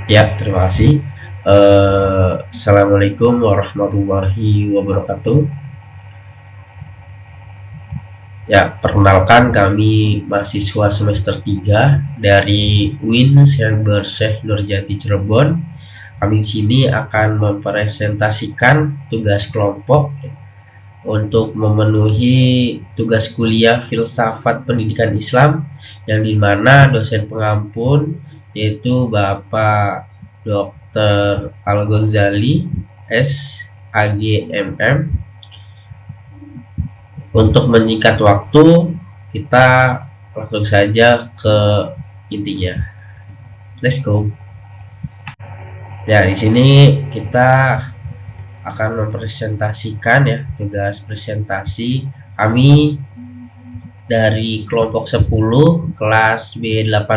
Ya, terima kasih. Assalamualaikum warahmatullahi wabarakatuh. Ya, perkenalkan kami mahasiswa semester 3 dari UIN Cyber Syekh Nurjati Cirebon. Kami di sini akan mempresentasikan tugas kelompok untuk memenuhi tugas kuliah Filsafat Pendidikan Islam yang dimana dosen pengampun yaitu Bapak Dr. Al-Ghazali SAGMM. Untuk menyingkat waktu, kita langsung saja ke intinya. Let's go. Ya, di sini kita akan mempresentasikan ya tugas presentasi kami dari kelompok 10 kelas B18.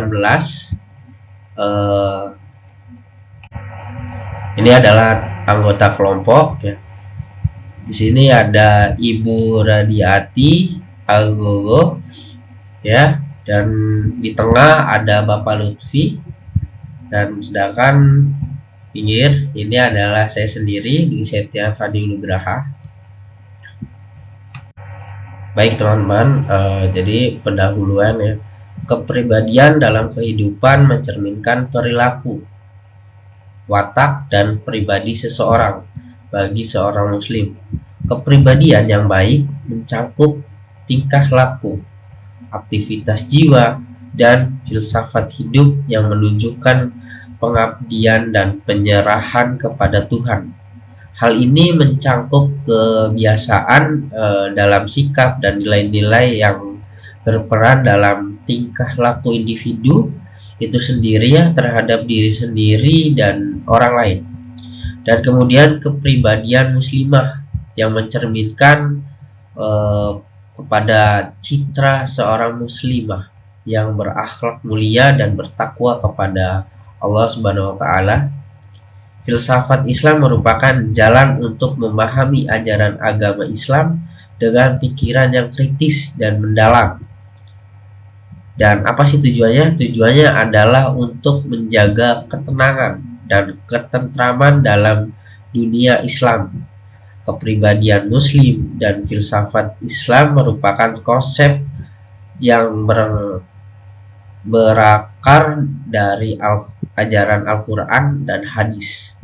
Ini adalah anggota kelompok ya. Di sini ada Ibu Radiati Algogo ya, dan di tengah ada Bapak Lutfi, dan sedangkan pinggir ini adalah saya sendiri, Dwi Setia Fadi Nugraha. Baik teman-teman, jadi pendahuluan ya. Kepribadian dalam kehidupan mencerminkan perilaku, watak, dan pribadi seseorang. Bagi seorang muslim, kepribadian yang baik mencakup tingkah laku, aktivitas jiwa, dan filsafat hidup yang menunjukkan pengabdian dan penyerahan kepada Tuhan. Hal ini mencakup kebiasaan dalam sikap dan nilai-nilai yang berperan dalam tingkah laku individu itu sendiri ya, terhadap diri sendiri dan orang lain. Dan kemudian kepribadian muslimah yang mencerminkan kepada citra seorang muslimah yang berakhlak mulia dan bertakwa kepada Allah Subhanahu wa taala. Filsafat Islam merupakan jalan untuk memahami ajaran agama Islam dengan pikiran yang kritis dan mendalam. Dan apa sih tujuannya? Tujuannya adalah untuk menjaga ketenangan dan ketentraman dalam dunia Islam. Kepribadian muslim dan filsafat Islam merupakan konsep yang berakar dari ajaran Al-Quran dan hadis,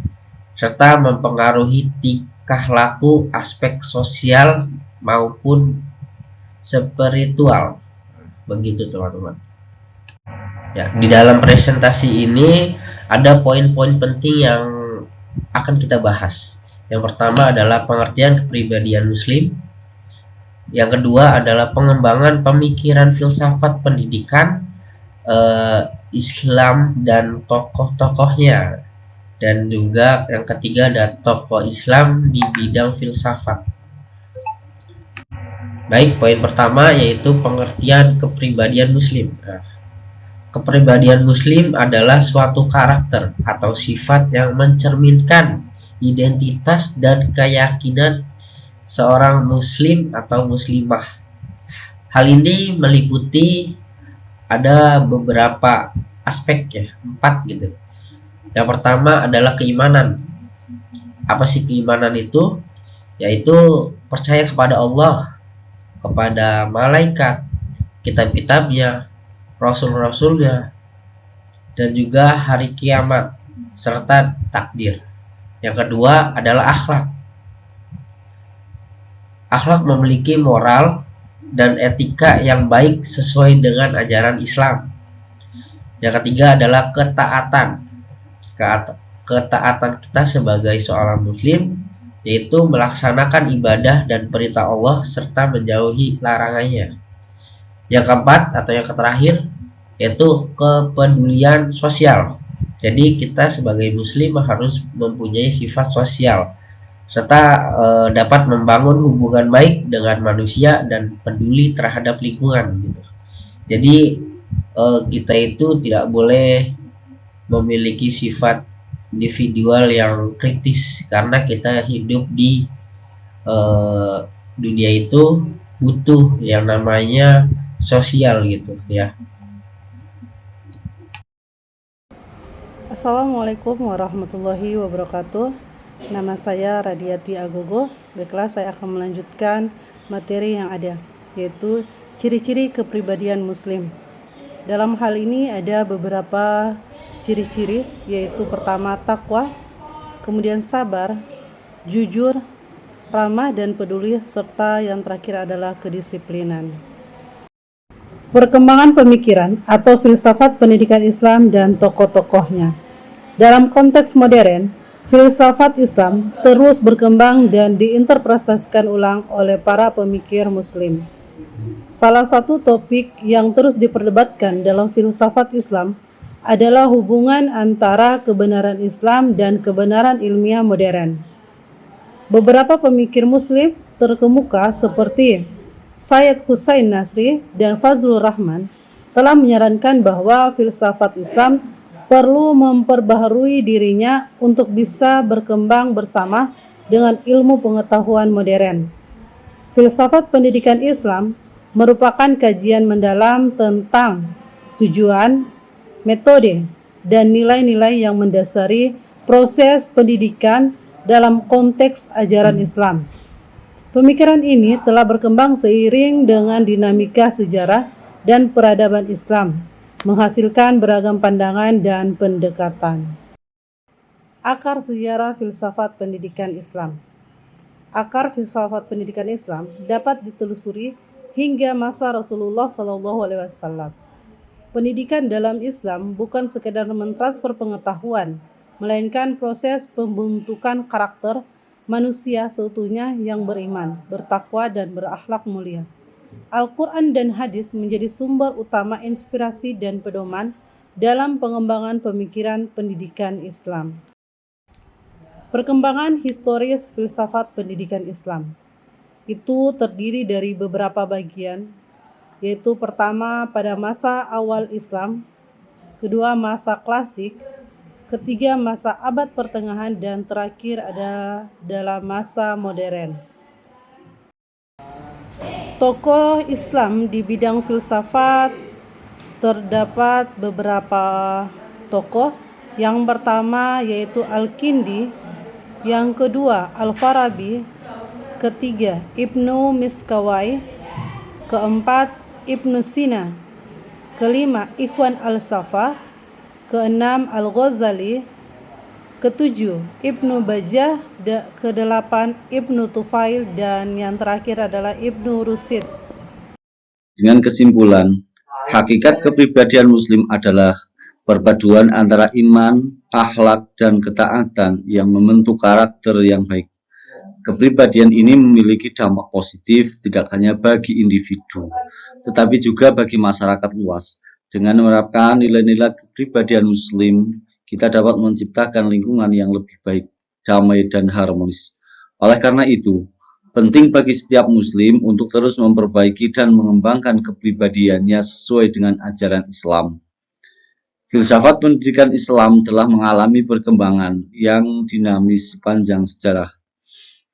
serta mempengaruhi tingkah laku, aspek sosial maupun spiritual. Begitu teman-teman. Ya, di dalam presentasi ini ada poin-poin penting yang akan kita bahas. Yang pertama adalah pengertian kepribadian muslim. Yang kedua adalah pengembangan pemikiran filsafat pendidikan Islam dan tokoh-tokohnya. Dan juga yang ketiga ada tokoh Islam di bidang filsafat. Baik, poin pertama yaitu pengertian kepribadian muslim. Kepribadian muslim adalah suatu karakter atau sifat yang mencerminkan identitas dan keyakinan seorang muslim atau muslimah. Hal ini meliputi ada beberapa aspek ya, 4 gitu. Yang pertama adalah keimanan. Apa sih keimanan itu? Yaitu percaya kepada Allah, kepada malaikat, kitab-kitabnya, rasul-rasulnya, dan juga hari kiamat serta takdir. Yang kedua adalah akhlak. Akhlak memiliki moral dan etika yang baik sesuai dengan ajaran Islam. Yang ketiga adalah ketaatan. Ketaatan kita sebagai seorang muslim yaitu melaksanakan ibadah dan perintah Allah serta menjauhi larangannya. Yang keempat atau yang terakhir yaitu kepedulian sosial. Jadi kita sebagai muslim harus mempunyai sifat sosial serta dapat membangun hubungan baik dengan manusia dan peduli terhadap lingkungan gitu. Jadi kita itu tidak boleh memiliki sifat individual yang kritis, karena kita hidup di dunia itu butuh yang namanya sosial gitu ya. Assalamualaikum warahmatullahi wabarakatuh. Nama saya Radiati Agogo. Baiklah, saya akan melanjutkan materi yang ada, yaitu ciri-ciri kepribadian Muslim. Dalam hal ini ada beberapa ciri-ciri, yaitu pertama takwa, kemudian sabar, jujur, ramah dan peduli, serta yang terakhir adalah kedisiplinan. Perkembangan pemikiran atau filsafat pendidikan Islam dan tokoh-tokohnya. Dalam konteks modern, filsafat Islam terus berkembang dan diinterpretasikan ulang oleh para pemikir Muslim. Salah satu topik yang terus diperdebatkan dalam filsafat Islam adalah hubungan antara kebenaran Islam dan kebenaran ilmiah modern. Beberapa pemikir Muslim terkemuka seperti Syed Hussein Nasri dan Fazlur Rahman telah menyarankan bahwa filsafat Islam perlu memperbaharui dirinya untuk bisa berkembang bersama dengan ilmu pengetahuan modern. Filsafat pendidikan Islam merupakan kajian mendalam tentang tujuan, metode, dan nilai-nilai yang mendasari proses pendidikan dalam konteks ajaran Islam. Pemikiran ini telah berkembang seiring dengan dinamika sejarah dan peradaban Islam, menghasilkan beragam pandangan dan pendekatan. Akar sejarah filsafat pendidikan Islam. Akar filsafat pendidikan Islam dapat ditelusuri hingga masa Rasulullah SAW. Pendidikan dalam Islam bukan sekedar mentransfer pengetahuan, melainkan proses pembentukan karakter manusia seutuhnya yang beriman, bertakwa, dan berakhlak mulia. Al-Quran dan hadis menjadi sumber utama inspirasi dan pedoman dalam pengembangan pemikiran pendidikan Islam. Perkembangan historis filsafat pendidikan Islam itu terdiri dari beberapa bagian, yaitu pertama pada masa awal Islam, kedua masa klasik, ketiga masa abad pertengahan, dan terakhir ada dalam masa modern. Tokoh Islam di bidang filsafat terdapat beberapa tokoh. Yang pertama yaitu Al-Kindi, yang kedua Al-Farabi, ketiga Ibnu Miskawai, keempat Ibnu Sina, kelima Ikhwan al-Safah, keenam Al-Ghazali, ketujuh Ibnu Bajjah, kedelapan Ibnu Tufail, dan yang terakhir adalah Ibnu Rushd. Dengan kesimpulan, hakikat kepribadian Muslim adalah perpaduan antara iman, akhlak, dan ketaatan yang membentuk karakter yang baik. Kepribadian ini memiliki dampak positif tidak hanya bagi individu, tetapi juga bagi masyarakat luas. Dengan menerapkan nilai-nilai kepribadian Muslim, kita dapat menciptakan lingkungan yang lebih baik, damai, dan harmonis. Oleh karena itu, penting bagi setiap Muslim untuk terus memperbaiki dan mengembangkan kepribadiannya sesuai dengan ajaran Islam. Filsafat pendidikan Islam telah mengalami perkembangan yang dinamis sepanjang sejarah.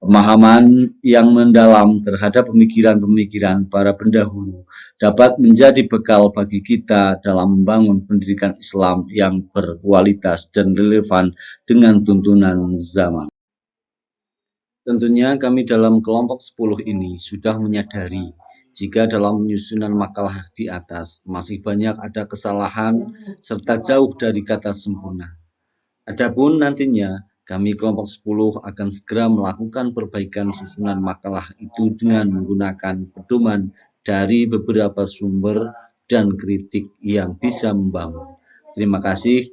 Pemahaman yang mendalam terhadap pemikiran-pemikiran para pendahulu dapat menjadi bekal bagi kita dalam membangun pendidikan Islam yang berkualitas dan relevan dengan tuntunan zaman. Tentunya kami dalam kelompok 10 ini sudah menyadari jika dalam penyusunan makalah di atas masih banyak ada kesalahan serta jauh dari kata sempurna. Adapun nantinya kami kelompok 10 akan segera melakukan perbaikan susunan makalah itu dengan menggunakan pedoman dari beberapa sumber dan kritik yang bisa membangun. Terima kasih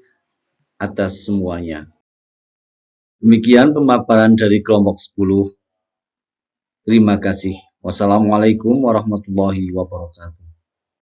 atas semuanya. Demikian pemaparan dari kelompok 10. Terima kasih. Wassalamualaikum warahmatullahi wabarakatuh.